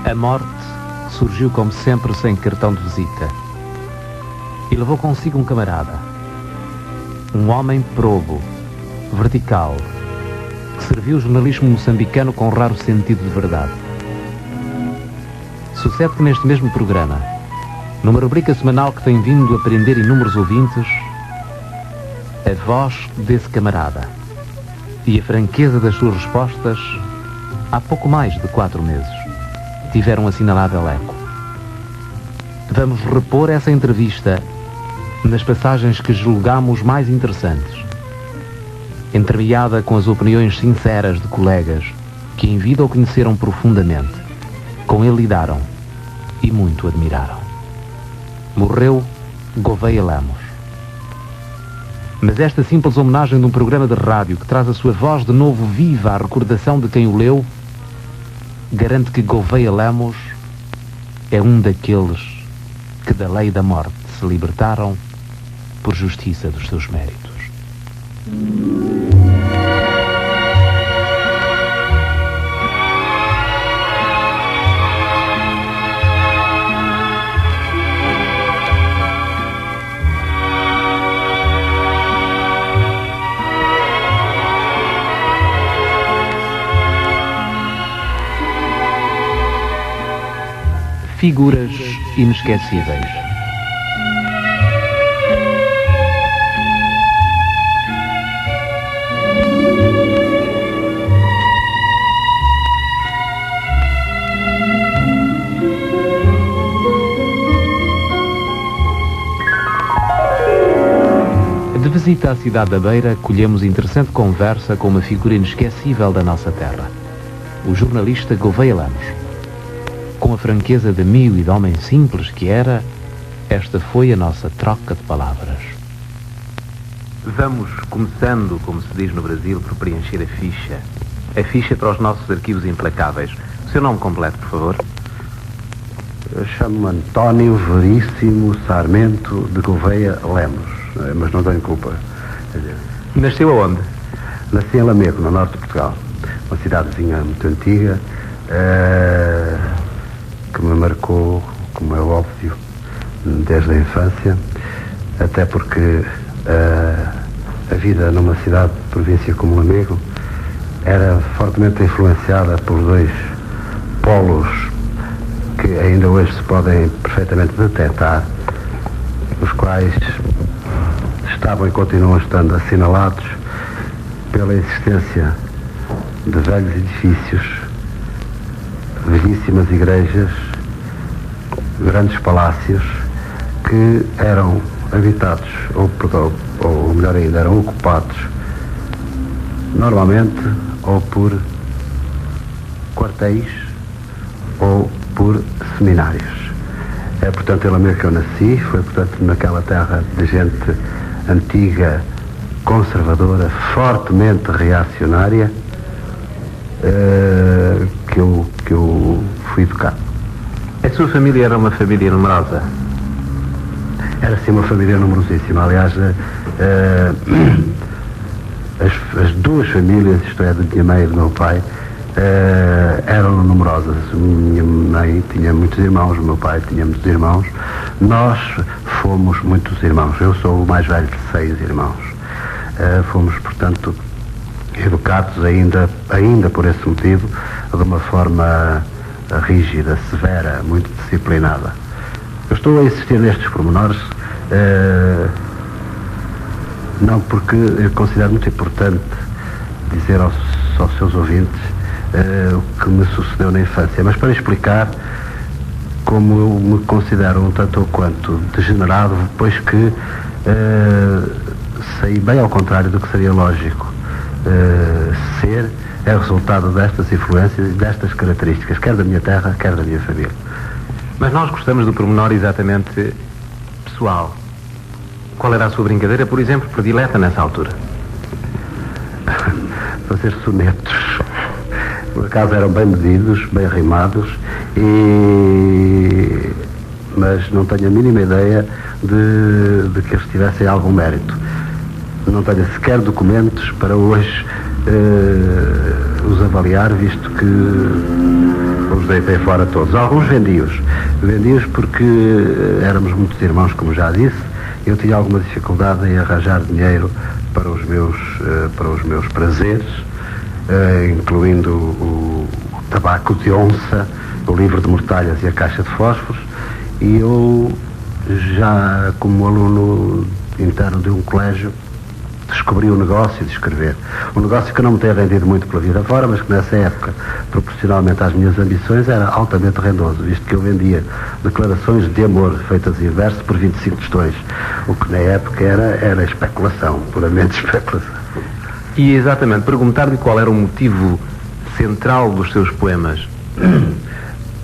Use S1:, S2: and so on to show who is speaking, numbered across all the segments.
S1: A morte surgiu como sempre sem cartão de visita e levou consigo um camarada, um homem probo, vertical, que serviu o jornalismo moçambicano com raro sentido de verdade. Sucede que neste mesmo programa, numa rubrica semanal que tem vindo a prender inúmeros ouvintes, a voz desse camarada e a franqueza das suas respostas, há pouco mais de 4 meses, tiveram um assinalável eco. Vamos repor essa entrevista nas passagens que julgamos mais interessantes, entremeada com as opiniões sinceras de colegas que em vida o conheceram profundamente, com ele lidaram e muito admiraram. Morreu Gouveia Lemos. Mas esta simples homenagem de um programa de rádio que traz a sua voz de novo viva à recordação de quem o leu, garante que Gouveia Lemos é um daqueles que da lei da morte se libertaram por justiça dos seus méritos. Figuras inesquecíveis. De visita à cidade da Beira, colhemos interessante conversa com uma figura inesquecível da nossa terra, o jornalista Gouveia Lemos. Com a franqueza de amigo e de homem simples que era, esta foi a nossa troca de palavras. Vamos começando, como se diz no Brasil, por preencher a ficha para os nossos arquivos implacáveis. O seu nome completo, por favor?
S2: Eu chamo-me António Veríssimo Sarmento de Gouveia Lemos, mas não tenho culpa.
S1: Nasceu aonde?
S2: Nasci em Lamego, no norte de Portugal, uma cidadezinha muito antiga, que me marcou, como é óbvio, desde a infância, até porque a vida numa cidade de província como Lamego era fortemente influenciada por 2 polos que ainda hoje se podem perfeitamente detectar, os quais estavam e continuam estando assinalados pela existência de velhos edifícios, velhíssimas igrejas, grandes palácios que eram habitados, ou melhor ainda, eram ocupados normalmente ou por quartéis ou por seminários. É portanto em Lamego que eu nasci, foi portanto naquela terra de gente antiga, conservadora, fortemente reacionária, que eu fui educado.
S1: A sua família era uma família numerosa?
S2: Era sim uma família numerosíssima. Aliás, as 2 famílias, isto é, da minha mãe e do meu pai, eram numerosas. Minha mãe tinha muitos irmãos, o meu pai tinha muitos irmãos. Nós fomos muitos irmãos. Eu sou o mais velho de 6 irmãos. Fomos, portanto, educados ainda por esse motivo, de uma forma rígida, severa, muito disciplinada. Eu estou a insistir nestes pormenores, não porque eu considero muito importante dizer aos seus ouvintes o que me sucedeu na infância, mas para explicar como eu me considero um tanto ou quanto degenerado, depois que saí bem ao contrário do que seria lógico ser, é resultado destas influências e destas características, quer da minha terra, quer da minha família.
S1: Mas nós gostamos do pormenor exatamente pessoal. Qual era a sua brincadeira, por exemplo, predileta nessa altura?
S2: Fazer sonetos. Por acaso eram bem medidos, bem rimados, mas não tenho a mínima ideia de que eles tivessem algum mérito. Não tenho sequer documentos para hoje os avaliar, visto que os deitei fora todos. Alguns vendi-os. Vendi-os porque éramos muitos irmãos, como já disse. Eu tinha alguma dificuldade em arranjar dinheiro para os meus prazeres, incluindo o tabaco de onça, o livro de mortalhas e a caixa de fósforos. E eu, já como aluno interno de um colégio, descobri o negócio de escrever. Um negócio que não me tem rendido muito pela vida fora, mas que nessa época, proporcionalmente às minhas ambições, era altamente rendoso, visto que eu vendia declarações de amor feitas em verso por 25 tostões, o que na época era especulação, puramente especulação.
S1: E exatamente, perguntar-lhe qual era o motivo central dos seus poemas.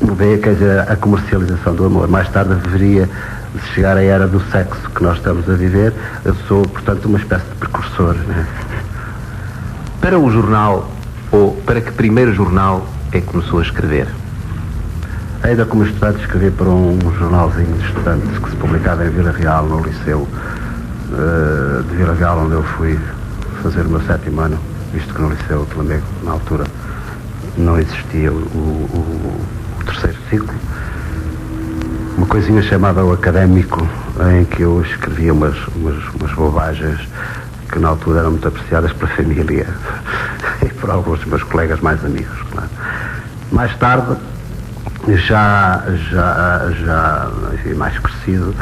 S2: Veio, quer dizer, a comercialização do amor. Mais tarde haveria de chegar à era do sexo que nós estamos a viver. Eu sou, portanto, uma espécie de precursor, né?
S1: Para o jornal, ou para que primeiro jornal é que começou a escrever?
S2: Ainda como estudante, escrevi para um jornalzinho de estudantes que se publicava em Vila Real, no liceu de Vila Real, onde eu fui fazer o meu 7º ano, visto que no liceu de Lamego, na altura, não existia o 3º ciclo. Uma coisinha chamada O Académico, em que eu escrevia umas bobagens que na altura eram muito apreciadas pela família e por alguns dos meus colegas mais amigos, claro. Mais tarde, já enfim, mais crescido,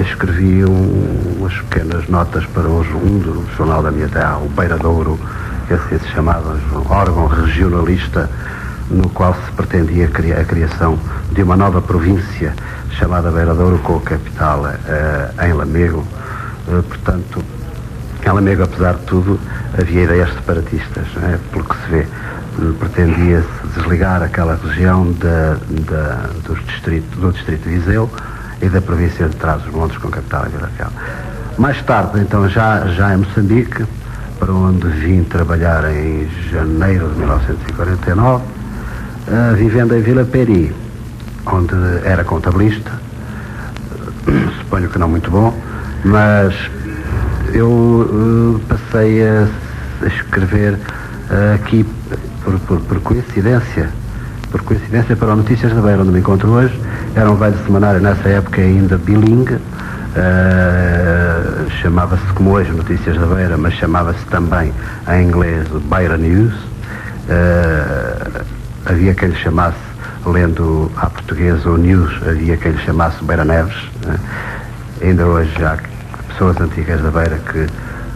S2: escrevi umas pequenas notas para um do jornal da minha terra, o Beiradouro, que assim se chamava, um órgão regionalista no qual se pretendia a criação de uma nova província chamada Beiradouro, com a capital em Lamego. Portanto, em Lamego, apesar de tudo, havia ideias separatistas, né? Pelo que se vê, pretendia-se desligar aquela região do distrito de Viseu e da província de Trás-os-Montes, com capital em Vila Real. Mais tarde, então, já em Moçambique, para onde vim trabalhar em janeiro de 1949, vivendo em Vila Peri, onde era contabilista, suponho que não muito bom, mas eu passei a escrever aqui por coincidência para o Notícias da Beira, onde me encontro hoje. Era um velho semanário, nessa época ainda bilingue, chamava-se como hoje Notícias da Beira, mas chamava-se também em inglês Beira News. Havia quem lhe chamasse, lendo à portuguesa o News, havia quem lhe chamasse Beira Neves. Ainda hoje há pessoas antigas da Beira que,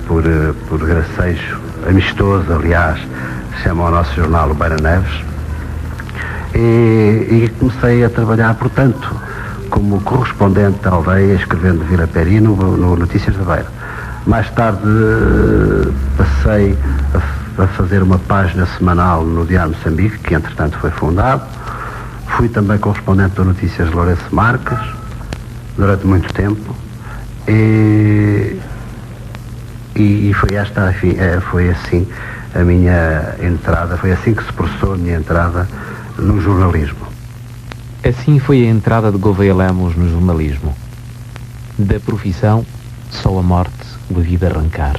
S2: por gracejo amistoso, aliás, chamam o nosso jornal o Beira Neves. E comecei a trabalhar, portanto, como correspondente da aldeia, escrevendo Vila Peri no Notícias da Beira. Mais tarde passei a fazer uma página semanal no Diário Moçambique, que entretanto foi fundado. Fui também correspondente do Notícias de Lourenço Marques durante muito tempo. E foi esta, enfim, foi assim a minha entrada, foi assim que se processou a minha entrada no jornalismo.
S1: Assim foi a entrada de Gouveia Lemos no jornalismo. Da profissão, só a morte o havia de arrancar.